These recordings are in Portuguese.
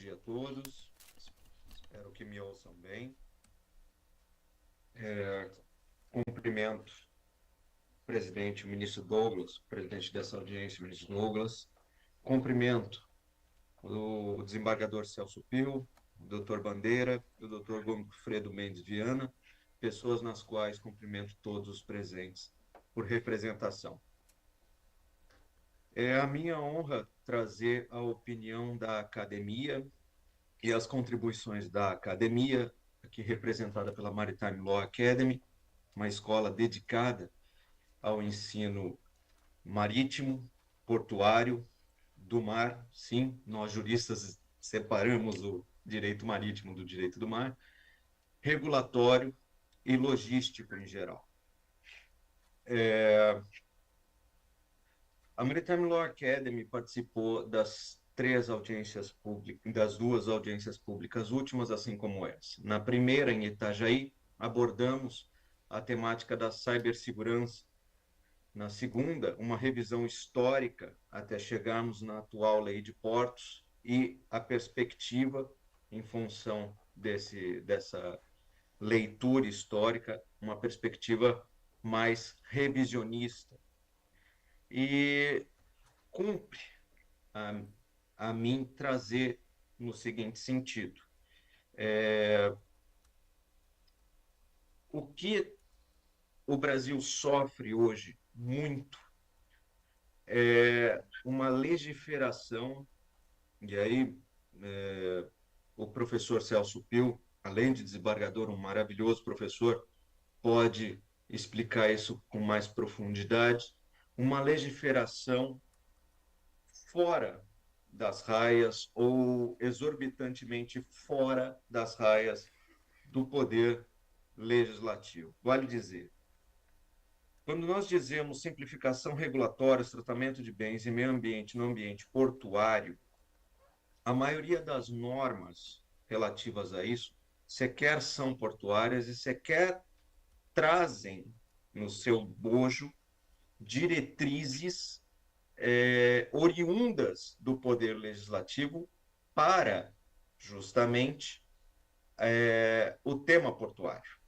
dia a todos. Espero que me ouçam bem. Cumprimento o presidente, o ministro Douglas, presidente dessa audiência, o ministro Douglas. Cumprimento o desembargador Celso Pio, o doutor Bandeira e o doutor Gomes Mendes Viana, pessoas nas quais cumprimento todos os presentes por representação. É a minha honra trazer a opinião da academia e as contribuições da academia, aqui representada pela Maritime Law Academy, uma escola dedicada ao ensino marítimo, portuário, do mar. Sim, nós juristas separamos o direito marítimo do direito do mar, regulatório e logístico em geral. A Maritime Law Academy participou das duas audiências públicas últimas, assim como essa. Na primeira, em Itajaí, abordamos a temática da cibersegurança. Na segunda, uma revisão histórica até chegarmos na atual lei de portos e a perspectiva em função dessa leitura histórica, uma perspectiva mais revisionista. E cumpre a mim trazer no seguinte sentido. O que o Brasil sofre hoje muito é uma legiferação, e aí o professor Celso Pio, além de desembargador, um maravilhoso professor, pode explicar isso com mais profundidade, uma legiferação fora das raias ou exorbitantemente fora das raias do poder legislativo. Vale dizer, quando nós dizemos simplificação regulatória, tratamento de bens e meio ambiente no ambiente portuário, a maioria das normas relativas a isso sequer são portuárias e sequer trazem no seu bojo diretrizes oriundas do Poder Legislativo para, justamente, o tema portuário.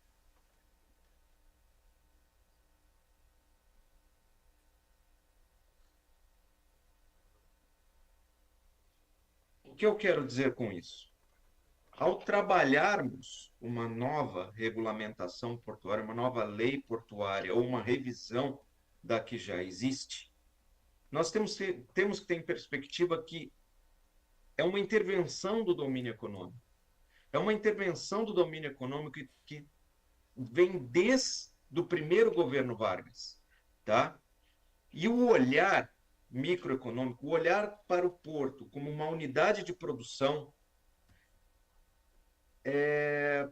O que eu quero dizer com isso? Ao trabalharmos uma nova regulamentação portuária, uma nova lei portuária ou uma revisão da que já existe, nós temos que ter em perspectiva que é uma intervenção do domínio econômico. É uma intervenção do domínio econômico que vem desde o primeiro governo Vargas, tá? E o olhar microeconômico, o olhar para o porto como uma unidade de produção é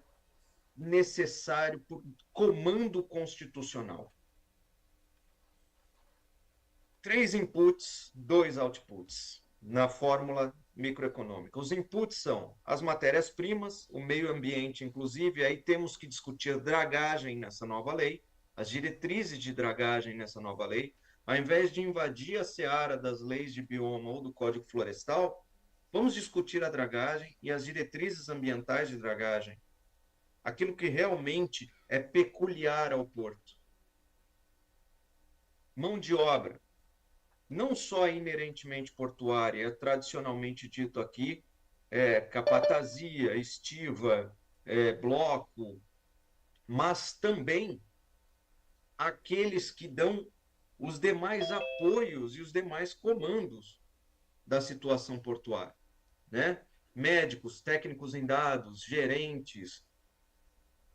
necessário por comando constitucional. 3 inputs, 2 outputs na fórmula microeconômica. Os inputs são as matérias-primas, o meio ambiente, inclusive, aí temos que discutir dragagem nessa nova lei, as diretrizes de dragagem nessa nova lei. Ao invés de invadir a seara das leis de bioma ou do Código Florestal, vamos discutir a dragagem e as diretrizes ambientais de dragagem, aquilo que realmente é peculiar ao porto. Mão de obra, não só inerentemente portuária, é tradicionalmente dito aqui, capatazia, estiva, bloco, mas também aqueles que dão os demais apoios e os demais comandos da situação portuária, né? Médicos, técnicos em dados, gerentes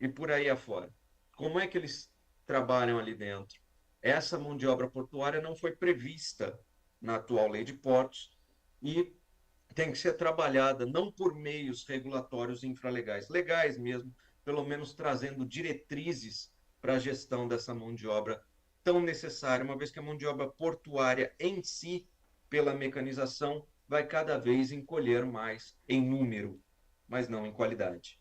e por aí afora. Como é que eles trabalham ali dentro? Essa mão de obra portuária não foi prevista na atual lei de portos e tem que ser trabalhada não por meios regulatórios infralegais, legais mesmo, pelo menos trazendo diretrizes para a gestão dessa mão de obra tão necessária, uma vez que a mão de obra portuária em si, pela mecanização, vai cada vez encolher mais em número, mas não em qualidade.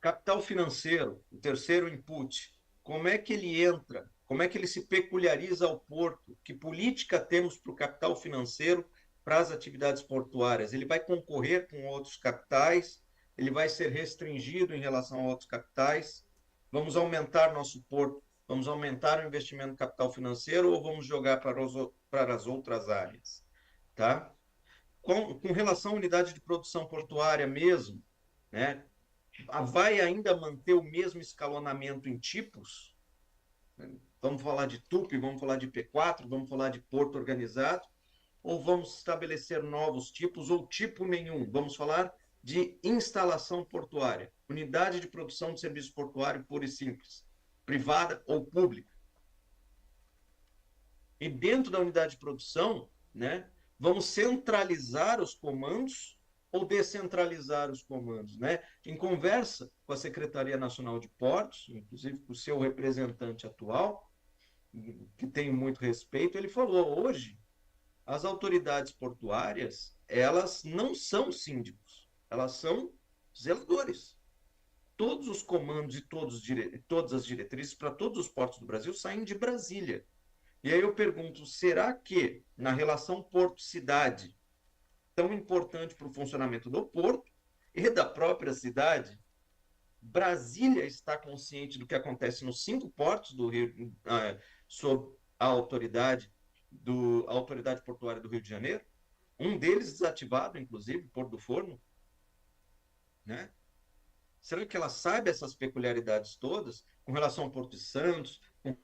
Capital financeiro, o terceiro input, como é que ele entra, como é que ele se peculiariza ao porto, que política temos para o capital financeiro para as atividades portuárias, ele vai concorrer com outros capitais, ele vai ser restringido em relação a outros capitais. Vamos aumentar nosso porto, vamos aumentar o investimento no capital financeiro ou vamos jogar para as outras áreas, tá? Com relação à unidade de produção portuária mesmo, né? Vai ainda manter o mesmo escalonamento em tipos? Vamos falar de TUP, vamos falar de P4, vamos falar de porto organizado, ou vamos estabelecer novos tipos ou tipo nenhum? Vamos falar de instalação portuária, unidade de produção de serviço portuário pura e simples, privada ou pública. E dentro da unidade de produção, né, vamos centralizar os comandos ou descentralizar os comandos, né? Em conversa com a Secretaria Nacional de Portos, inclusive com o seu representante atual, que tenho muito respeito, ele falou: hoje as autoridades portuárias, elas não são síndicos, elas são zeladores. Todos os comandos e todas as diretrizes para todos os portos do Brasil saem de Brasília. E aí eu pergunto, será que na relação porto-cidade, tão importante para o funcionamento do porto e da própria cidade, Brasília está consciente do que acontece nos 5 portos do Rio, sob a autoridade portuária do Rio de Janeiro? Um deles desativado, inclusive, Porto do Forno, né? Será que ela sabe essas peculiaridades todas com relação ao Porto de Santos, com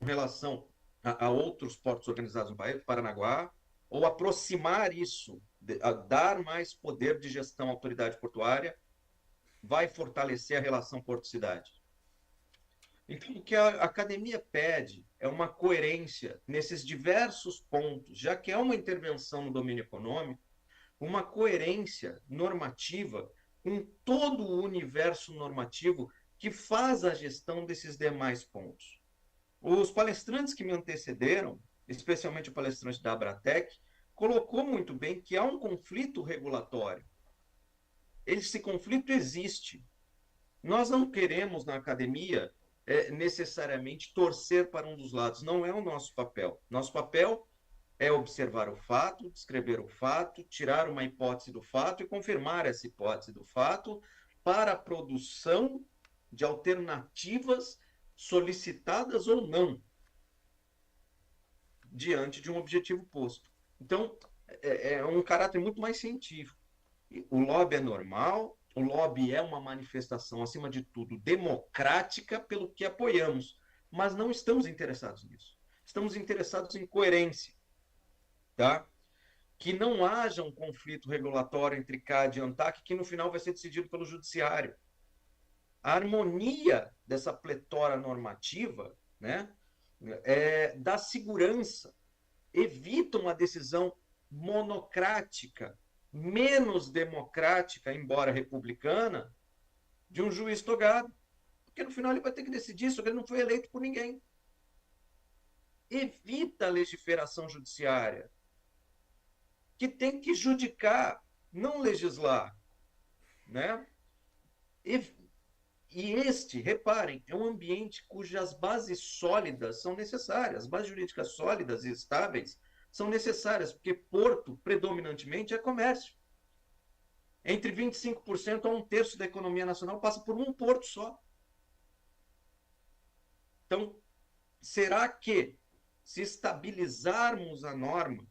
relação a outros portos organizados no país, Paranaguá, ou aproximar isso, a dar mais poder de gestão à autoridade portuária, vai fortalecer a relação porto-cidade? Então, o que a academia pede é uma coerência nesses diversos pontos, já que é uma intervenção no domínio econômico, uma coerência normativa com todo o universo normativo que faz a gestão desses demais pontos. Os palestrantes que me antecederam, especialmente o palestrante da Abratec, colocou muito bem que há um conflito regulatório. Esse conflito existe. Nós não queremos, na academia, necessariamente torcer para um dos lados. Não é o nosso papel. Nosso papel é observar o fato, descrever o fato, tirar uma hipótese do fato e confirmar essa hipótese do fato para a produção de alternativas solicitadas ou não diante de um objetivo posto. Então, é um caráter muito mais científico. O lobby é normal, o lobby é uma manifestação, acima de tudo, democrática pelo que apoiamos, mas não estamos interessados nisso. Estamos interessados em coerência, tá? Que não haja um conflito regulatório entre CAD e ANTAC, que no final vai ser decidido pelo judiciário. A harmonia dessa pletora normativa, né, dá segurança, evita uma decisão monocrática, menos democrática, embora republicana, de um juiz togado. Porque no final ele vai ter que decidir, só que ele não foi eleito por ninguém. Evita a legiferação judiciária, que tem que judicar, não legislar, né? E este, reparem, é um ambiente cujas bases sólidas são necessárias, as bases jurídicas sólidas e estáveis são necessárias, porque porto, predominantemente, é comércio. Entre 25% a 1/3 da economia nacional passa por um porto só. Então, será que, se estabilizarmos a norma,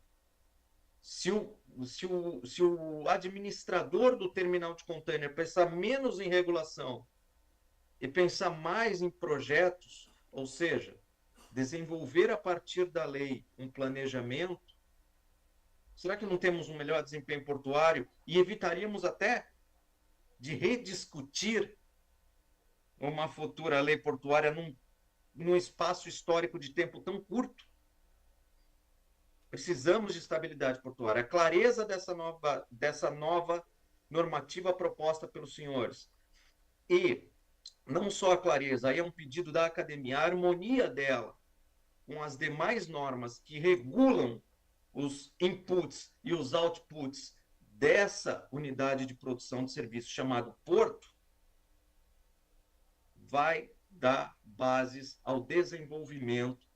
se o administrador do terminal de container pensar menos em regulação e pensar mais em projetos, ou seja, desenvolver a partir da lei um planejamento, será que não temos um melhor desempenho portuário e evitaríamos até de rediscutir uma futura lei portuária num espaço histórico de tempo tão curto? Precisamos de estabilidade portuária, a clareza dessa nova normativa proposta pelos senhores. E não só a clareza, aí é um pedido da academia, a harmonia dela com as demais normas que regulam os inputs e os outputs dessa unidade de produção de serviço chamado porto, vai dar bases ao desenvolvimento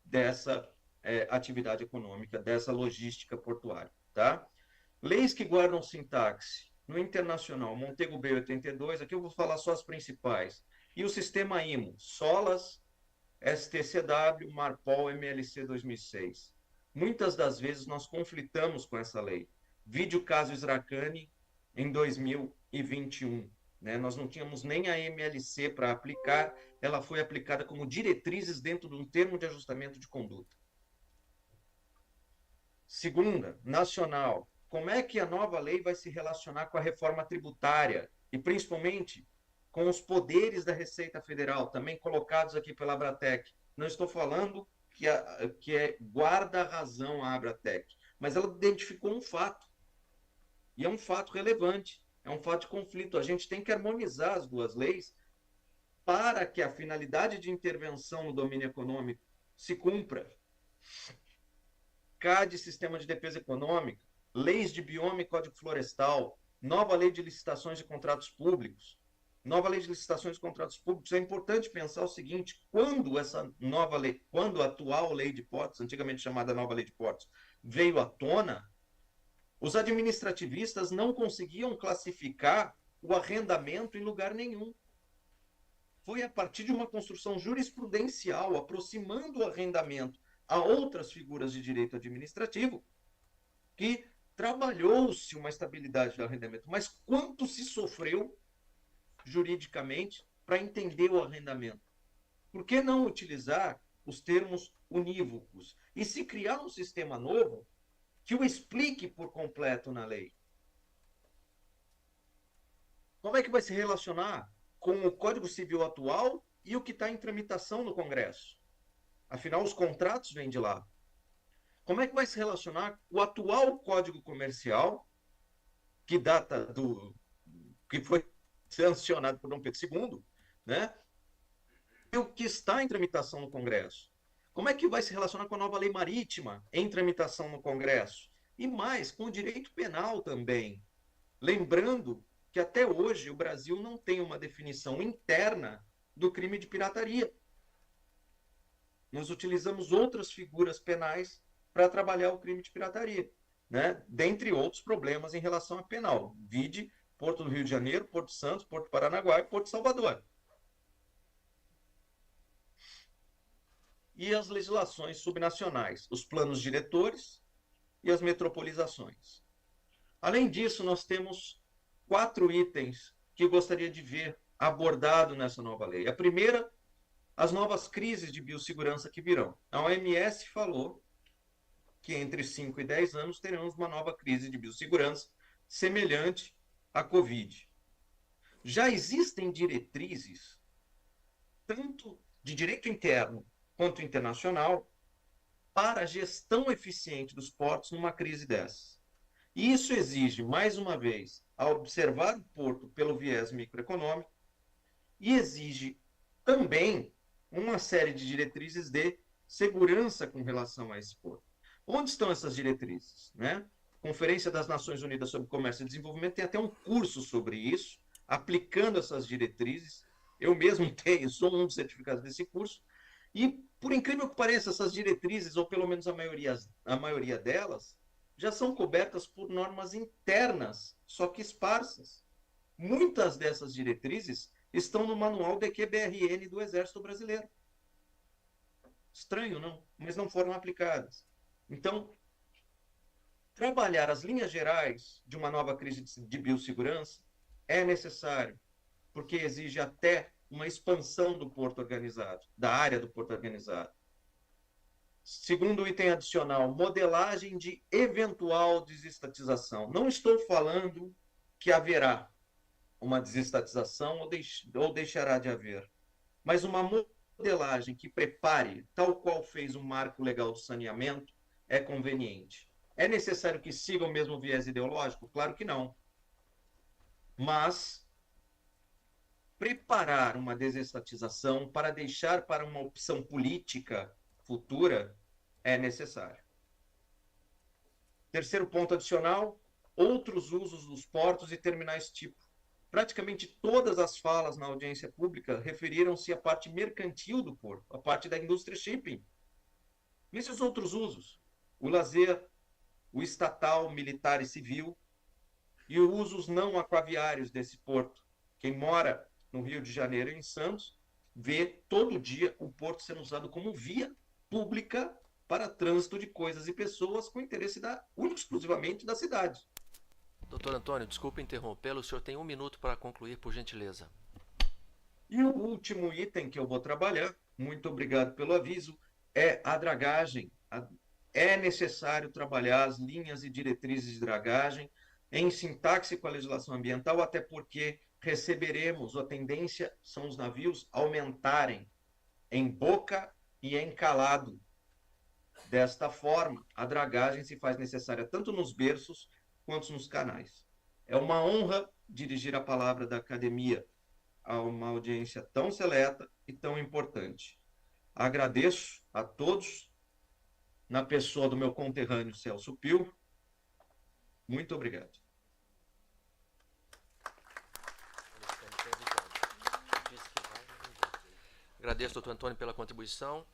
dessa atividade econômica dessa logística portuária, tá? Leis que guardam sintaxe. No internacional, Montego Bay 82, aqui eu vou falar só as principais. E o sistema IMO, SOLAS, STCW, Marpol, MLC 2006. Muitas das vezes nós conflitamos com essa lei. Vide o caso Sracani em 2021. Né? Nós não tínhamos nem a MLC para aplicar, ela foi aplicada como diretrizes dentro de um termo de ajustamento de conduta. Segunda, nacional. Como é que a nova lei vai se relacionar com a reforma tributária e principalmente com os poderes da Receita Federal, também colocados aqui pela Abratec? Não estou falando que guarda a razão a Abratec, mas ela identificou um fato, e é um fato relevante, é um fato de conflito. A gente tem que harmonizar as duas leis para que a finalidade de intervenção no domínio econômico se cumpra. CAD, Sistema de Defesa Econômica, leis de bioma e Código Florestal, nova lei de licitações de contratos públicos. Nova lei de licitações de contratos públicos, é importante pensar o seguinte: quando essa nova lei, quando a atual lei de portos, antigamente chamada nova lei de portos, veio à tona, os administrativistas não conseguiam classificar o arrendamento em lugar nenhum. Foi a partir de uma construção jurisprudencial, aproximando o arrendamento a outras figuras de direito administrativo, que trabalhou-se uma estabilidade do arrendamento. Mas quanto se sofreu juridicamente para entender o arrendamento? Por que não utilizar os termos unívocos e se criar um sistema novo que o explique por completo na lei? Como é que vai se relacionar com o Código Civil atual e o que está em tramitação no Congresso? Afinal, os contratos vêm de lá. Como é que vai se relacionar o atual Código Comercial, que data que foi sancionado por Dom Pedro II, né? E o que está em tramitação no Congresso? Como é que vai se relacionar com a nova lei marítima em tramitação no Congresso? E mais, com o direito penal também. Lembrando que até hoje o Brasil não tem uma definição interna do crime de pirataria. Nós utilizamos outras figuras penais para trabalhar o crime de pirataria, né? Dentre outros problemas em relação a penal. Vide Porto do Rio de Janeiro, Porto Santos, Porto Paranaguá e Porto Salvador. E as legislações subnacionais, os planos diretores e as metropolizações. Além disso, nós temos 4 itens que eu gostaria de ver abordado nessa nova lei. A primeira, as novas crises de biossegurança que virão. A OMS falou que entre 5 e 10 anos teremos uma nova crise de biossegurança semelhante à Covid. Já existem diretrizes, tanto de direito interno quanto internacional, para a gestão eficiente dos portos numa crise dessas. E isso exige, mais uma vez, a observar o porto pelo viés microeconômico e exige também uma série de diretrizes de segurança com relação a esse porto. Onde estão essas diretrizes? Né? Conferência das Nações Unidas sobre Comércio e Desenvolvimento tem até um curso sobre isso, aplicando essas diretrizes. Eu mesmo sou um dos certificados desse curso. E, por incrível que pareça, essas diretrizes, ou pelo menos a maioria delas, já são cobertas por normas internas, só que esparsas. Muitas dessas diretrizes estão no manual da EQBRN do Exército Brasileiro. Estranho, não? Mas não foram aplicadas. Então, trabalhar as linhas gerais de uma nova crise de biossegurança é necessário, porque exige até uma expansão do porto organizado, da área do porto organizado. Segundo item adicional, modelagem de eventual desestatização. Não estou falando que haverá uma desestatização ou deixará de haver, mas uma modelagem que prepare, tal qual fez o marco legal do saneamento, é conveniente. É necessário que siga o mesmo viés ideológico? Claro que não. Mas preparar uma desestatização para deixar para uma opção política futura é necessário. Terceiro ponto adicional, outros usos dos portos e terminais tipo. Praticamente todas as falas na audiência pública referiram-se à parte mercantil do porto, à parte da indústria shipping. nesses outros usos. O lazer, o estatal, militar e civil, e usos não aquaviários desse porto. Quem mora no Rio de Janeiro e em Santos vê todo dia o porto sendo usado como via pública para trânsito de coisas e pessoas com interesse único exclusivamente da cidade. Doutor Antônio, desculpe interrompê-lo, o senhor tem 1 minuto para concluir, por gentileza. E o último item que eu vou trabalhar, muito obrigado pelo aviso, é a dragagem. É necessário trabalhar as linhas e diretrizes de dragagem em sintaxe com a legislação ambiental, até porque receberemos, a tendência são os navios aumentarem em boca e em calado. Desta forma, a dragagem se faz necessária tanto nos berços quanto nos canais. É uma honra dirigir a palavra da academia a uma audiência tão seleta e tão importante. Agradeço a todos, na pessoa do meu conterrâneo Celso Pio. Muito obrigado. Agradeço, doutor Antônio, pela contribuição.